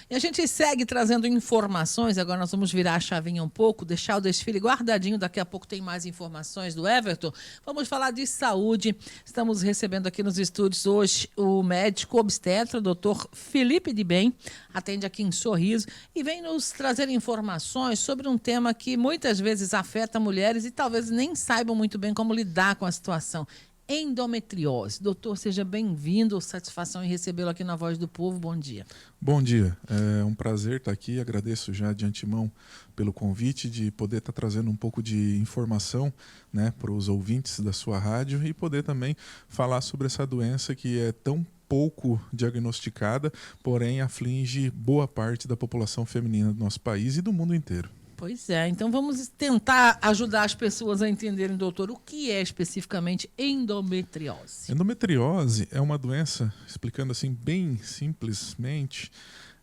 E a gente segue trazendo informações. Agora nós vamos virar a chavinha um pouco, deixar o desfile guardadinho. Daqui a pouco tem mais informações do Everton. Vamos falar de saúde. Estamos recebendo aqui nos estúdios hoje o médico obstetra, doutor Felipe de Bem, atende aqui em Sorriso e vem nos trazer informações sobre um tema que muitas vezes afeta mulheres e talvez nem saibam muito bem como lidar com a situação. Endometriose. Doutor, seja bem-vindo. Satisfação em recebê-lo aqui na Voz do Povo. Bom dia. Bom dia. É um prazer estar aqui. Agradeço já de antemão pelo convite de poder estar trazendo um pouco de informação, né, para os ouvintes da sua rádio e poder também falar sobre essa doença que é tão pouco diagnosticada, porém aflige boa parte da população feminina do nosso país e do mundo inteiro. Pois é, então vamos tentar ajudar as pessoas a entenderem, doutor, o que é especificamente endometriose. Endometriose é uma doença, explicando assim bem simplesmente,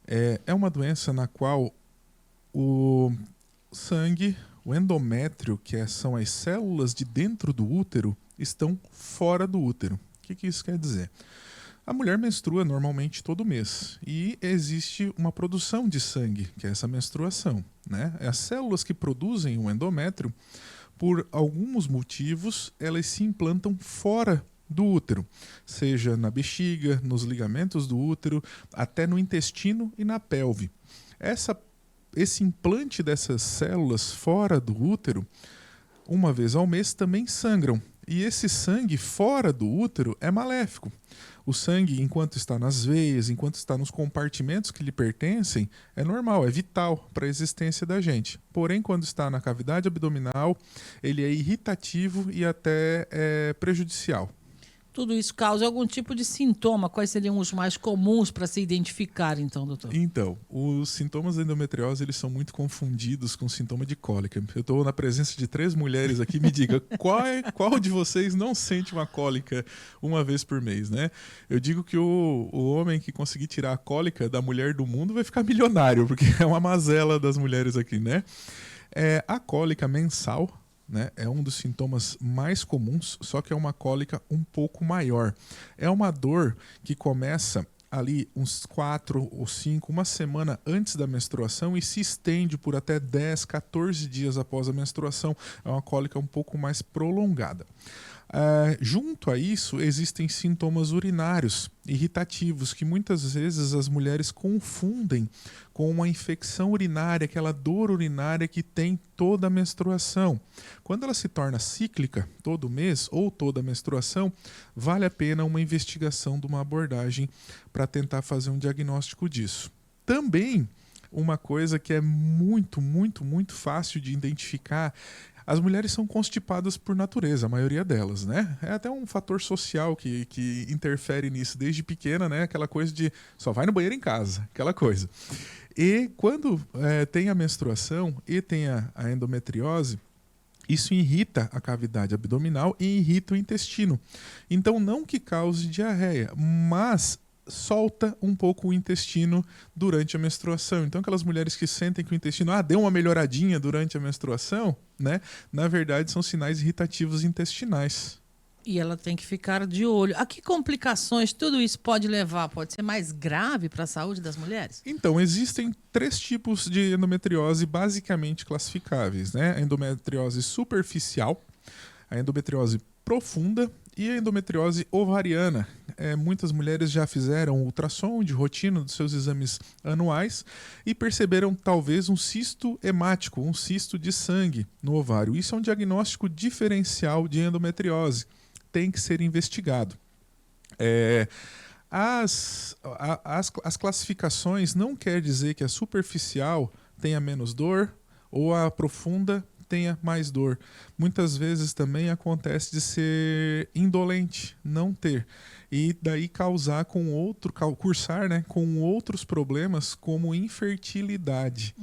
é uma doença na qual o sangue, o endométrio, são as células de dentro do útero, estão fora do útero. O que isso quer dizer? A mulher menstrua normalmente todo mês e existe uma produção de sangue, que é essa menstruação, né? As células que produzem o endométrio, por alguns motivos, elas se implantam fora do útero, seja na bexiga, nos ligamentos do útero, até no intestino e na pelve. Esse implante dessas células fora do útero, uma vez ao mês, também sangram. E esse sangue fora do útero é maléfico. O sangue, enquanto está nas veias, enquanto está nos compartimentos que lhe pertencem, é normal, é vital para a existência da gente. Porém, quando está na cavidade abdominal, ele é irritativo e até prejudicial. Tudo isso causa algum tipo de sintoma? Quais seriam os mais comuns para se identificar, então, doutor? Então, os sintomas da endometriose eles são muito confundidos com sintoma de cólica. Eu estou na presença de 3 mulheres aqui, me diga, qual de vocês não sente uma cólica uma vez por mês, né? Eu digo que o homem que conseguir tirar a cólica da mulher do mundo vai ficar milionário, porque é uma mazela das mulheres aqui, né? A cólica mensal, né, é um dos sintomas mais comuns, só que é uma cólica um pouco maior. É uma dor que começa ali uns 4 ou 5, uma semana antes da menstruação e se estende por até 10, 14 dias após a menstruação. É uma cólica um pouco mais prolongada. Junto a isso, existem sintomas urinários irritativos que muitas vezes as mulheres confundem com uma infecção urinária, aquela dor urinária que tem toda a menstruação. Quando ela se torna cíclica, todo mês ou toda a menstruação, vale a pena uma investigação de uma abordagem para tentar fazer um diagnóstico disso. Também, uma coisa que é muito, muito, muito fácil de identificar, as mulheres são constipadas por natureza, a maioria delas, né? É até um fator social que interfere nisso desde pequena, né? Aquela coisa de só vai no banheiro em casa, aquela coisa. E quando tem a menstruação e tem a endometriose, isso irrita a cavidade abdominal e irrita o intestino. Então, não que cause diarreia, mas solta um pouco o intestino durante a menstruação. Então, aquelas mulheres que sentem que o intestino deu uma melhoradinha durante a menstruação, né? Na verdade, são sinais irritativos intestinais. E ela tem que ficar de olho. A que complicações tudo isso pode levar? Pode ser mais grave para a saúde das mulheres? Então, existem 3 tipos de endometriose basicamente classificáveis, né? A endometriose superficial, a endometriose profunda e a endometriose ovariana. Muitas mulheres já fizeram ultrassom de rotina dos seus exames anuais e perceberam talvez um cisto hemático, um cisto de sangue no ovário. Isso é um diagnóstico diferencial de endometriose. Tem que ser investigado. As classificações não quer dizer que a superficial tenha menos dor ou a profunda tenha mais dor. Muitas vezes também acontece de ser indolente, não ter. E daí cursar, né, com outros problemas como infertilidade.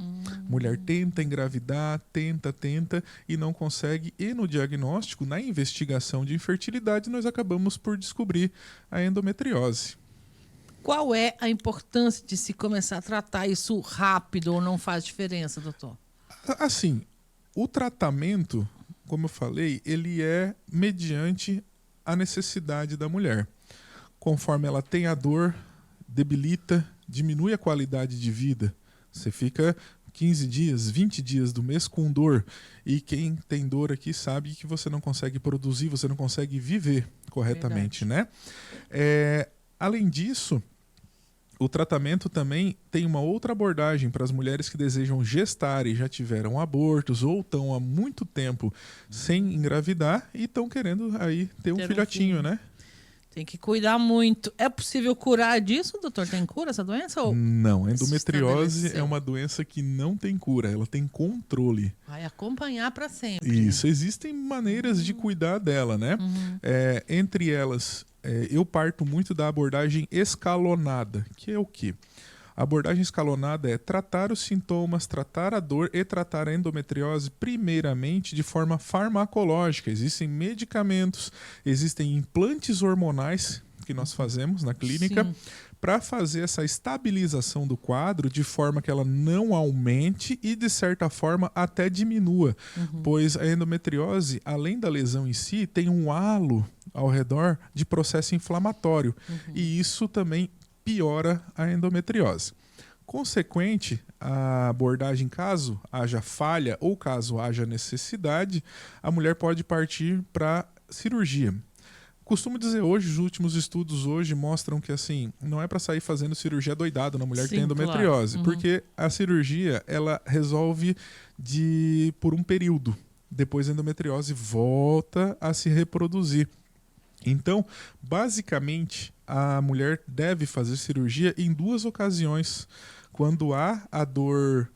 Mulher tenta engravidar, tenta e não consegue. E no diagnóstico, na investigação de infertilidade, nós acabamos por descobrir a endometriose. Qual é a importância de se começar a tratar isso rápido ou não faz diferença, doutor? Assim, o tratamento, como eu falei, ele é mediante a necessidade da mulher. Conforme ela tem a dor, debilita, diminui a qualidade de vida. Você fica 15 dias, 20 dias do mês com dor. E quem tem dor aqui sabe que você não consegue produzir, você não consegue viver corretamente, né? Além disso, o tratamento também tem uma outra abordagem para as mulheres que desejam gestar e já tiveram abortos ou estão há muito tempo sem engravidar e estão querendo aí ter um filhotinho, né? Tem que cuidar muito. É possível curar disso, doutor? Tem cura essa doença? Ou não, endometriose é uma doença que não tem cura, ela tem controle. Vai acompanhar para sempre. Isso, existem maneiras de cuidar dela, né? Entre elas, eu parto muito da abordagem escalonada, que é o quê? A abordagem escalonada é tratar os sintomas, tratar a dor e tratar a endometriose primeiramente de forma farmacológica. Existem medicamentos, existem implantes hormonais que nós fazemos na clínica para fazer essa estabilização do quadro de forma que ela não aumente e, de certa forma, até diminua. Pois a endometriose, além da lesão em si, tem um halo ao redor de processo inflamatório. E isso também piora a endometriose. Consequente, a abordagem, caso haja falha ou caso haja necessidade, a mulher pode partir para cirurgia. Costumo dizer hoje, os últimos estudos hoje mostram que assim, não é para sair fazendo cirurgia doidado na mulher que tem endometriose, porque a cirurgia ela resolve por um período. Depois a endometriose volta a se reproduzir. Então, basicamente, a mulher deve fazer cirurgia em 2 ocasiões. Quando há a dor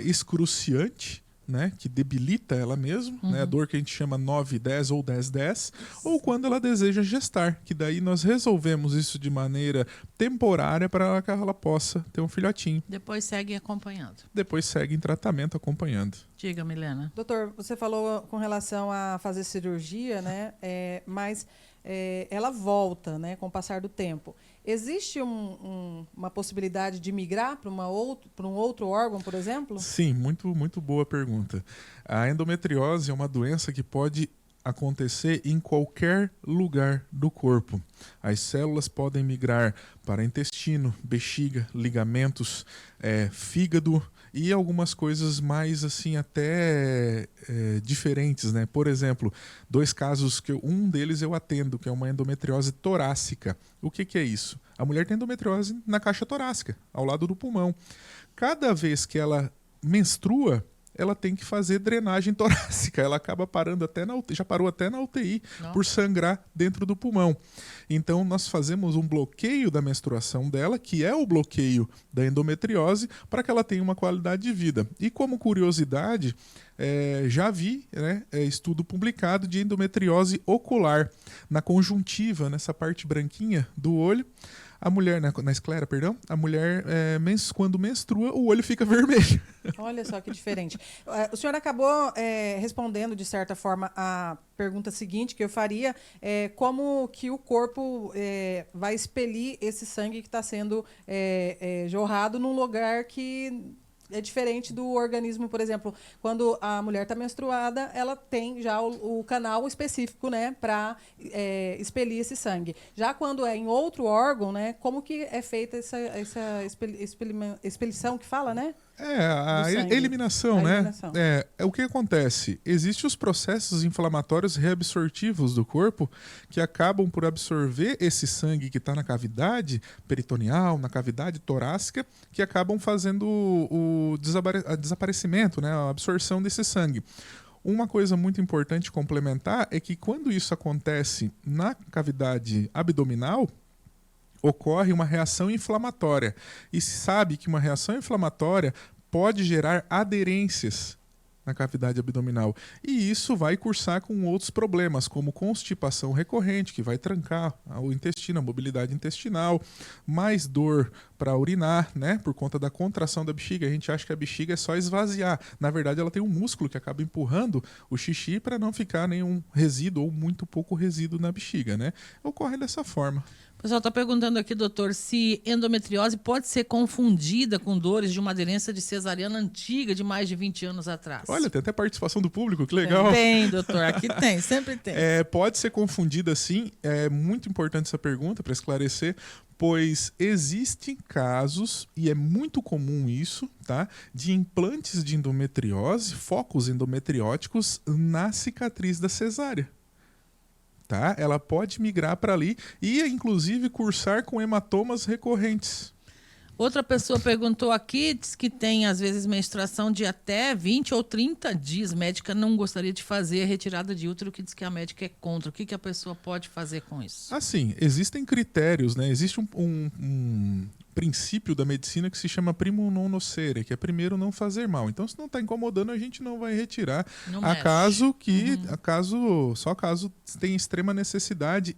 excruciante, né, que debilita ela mesma, né, a dor que a gente chama 9-10 ou 10-10, ou quando ela deseja gestar, que daí nós resolvemos isso de maneira temporária para que ela possa ter um filhotinho. Depois segue acompanhando. Depois segue em tratamento acompanhando. Diga, Milena. Doutor, você falou com relação a fazer cirurgia, né, mas ela volta, né, com o passar do tempo. Existe uma possibilidade de migrar para um outro órgão, por exemplo? Sim, muito, muito boa pergunta. A endometriose é uma doença que pode acontecer em qualquer lugar do corpo. As células podem migrar para intestino, bexiga, ligamentos, fígado e algumas coisas mais assim até diferentes, né? Por exemplo, 2 casos que um deles eu atendo, que é uma endometriose torácica. O que é isso? A mulher tem endometriose na caixa torácica, ao lado do pulmão. Cada vez que ela menstrua, ela tem que fazer drenagem torácica. Ela acaba parando até na UTI, já parou até na UTI por sangrar dentro do pulmão. Então nós fazemos um bloqueio da menstruação dela, que é o bloqueio da endometriose, para que ela tenha uma qualidade de vida. E como curiosidade, já vi, né, estudo publicado de endometriose ocular na conjuntiva, nessa parte branquinha do olho. A mulher, na esclera, perdão, a mulher, quando menstrua, o olho fica vermelho. Olha só que diferente. O senhor acabou respondendo, de certa forma, a pergunta seguinte que eu faria, como que o corpo vai expelir esse sangue que está sendo jorrado num lugar que é diferente do organismo, por exemplo, quando a mulher está menstruada, ela tem já o canal específico, né, para expelir esse sangue. Já quando é em outro órgão, né, como que é feita essa expelição que fala, né? A eliminação, né? O que acontece? Existem os processos inflamatórios reabsortivos do corpo que acabam por absorver esse sangue que está na cavidade peritoneal, na cavidade torácica, que acabam fazendo o desaparecimento, né? A absorção desse sangue. Uma coisa muito importante complementar é que quando isso acontece na cavidade abdominal, ocorre uma reação inflamatória. E se sabe que uma reação inflamatória pode gerar aderências na cavidade abdominal. E isso vai cursar com outros problemas, como constipação recorrente, que vai trancar o intestino, a mobilidade intestinal, mais dor para urinar, né? Por conta da contração da bexiga. A gente acha que a bexiga é só esvaziar. Na verdade, ela tem um músculo que acaba empurrando o xixi para não ficar nenhum resíduo ou muito pouco resíduo na bexiga, né? Ocorre dessa forma. O pessoal está perguntando aqui, doutor, se endometriose pode ser confundida com dores de uma aderência de cesariana antiga de mais de 20 anos atrás. Olha, tem até participação do público, que legal. Tem, doutor, aqui tem, sempre tem. Pode ser confundida sim, é muito importante essa pergunta para esclarecer, pois existem casos, e é muito comum isso, tá, de implantes de endometriose, focos endometrióticos na cicatriz da cesárea. Tá? Ela pode migrar para ali e, inclusive, cursar com hematomas recorrentes. Outra pessoa perguntou aqui, diz que tem, às vezes, menstruação de até 20 ou 30 dias. Médica não gostaria de fazer a retirada de útero, que diz que a médica é contra. O que a pessoa pode fazer com isso? Assim, existem critérios, né? Existe um princípio da medicina que se chama primum non nocere, que é primeiro não fazer mal. Então, se não está incomodando, a gente não vai retirar. Só caso tenha extrema necessidade,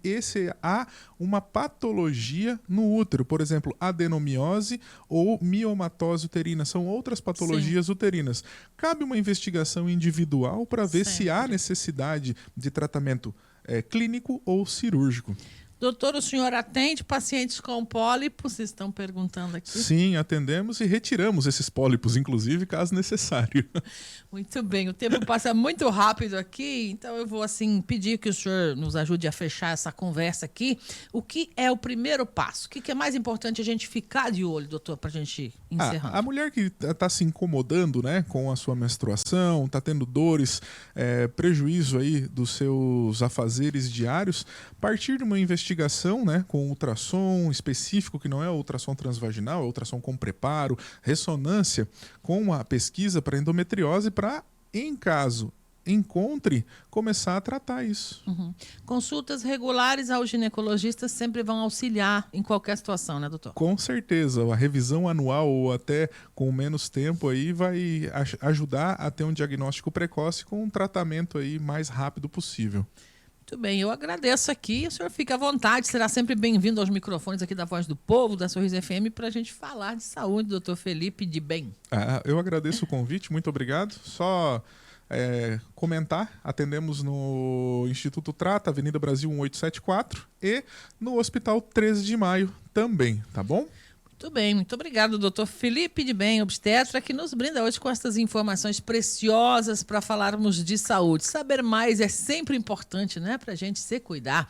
há uma patologia no útero, por exemplo, adenomiose ou miomatose uterina, são outras patologias uterinas. Cabe uma investigação individual para ver se há necessidade de tratamento clínico ou cirúrgico. Doutor, o senhor atende pacientes com pólipos? Vocês estão perguntando aqui. Sim, atendemos e retiramos esses pólipos, inclusive, caso necessário. Muito bem, o tempo passa muito rápido aqui, então eu vou assim pedir que o senhor nos ajude a fechar essa conversa aqui. O que é o primeiro passo? O que é mais importante a gente ficar de olho, doutor, para a gente encerrar? A mulher que está se incomodando, né, com a sua menstruação, está tendo dores, prejuízo aí dos seus afazeres diários, a partir de uma investigação, né, com ultrassom específico, que não é ultrassom transvaginal, é ultrassom com preparo, ressonância, com a pesquisa para endometriose, para, em caso encontre, começar a tratar isso. Consultas regulares ao ginecologista sempre vão auxiliar em qualquer situação, né, doutor? Com certeza, a revisão anual ou até com menos tempo aí vai ajudar a ter um diagnóstico precoce com um tratamento aí mais rápido possível. Muito bem, eu agradeço aqui. O senhor fica à vontade, será sempre bem-vindo aos microfones aqui da Voz do Povo, da Sorriso FM, para a gente falar de saúde, doutor Felipe de Bem. Eu agradeço o convite, muito obrigado. Só comentar, atendemos no Instituto Trata, Avenida Brasil 1874 e no Hospital 13 de Maio também, tá bom? Muito bem, muito obrigado, doutor Felipe de Bem, obstetra, que nos brinda hoje com essas informações preciosas para falarmos de saúde. Saber mais é sempre importante, né, para a gente se cuidar.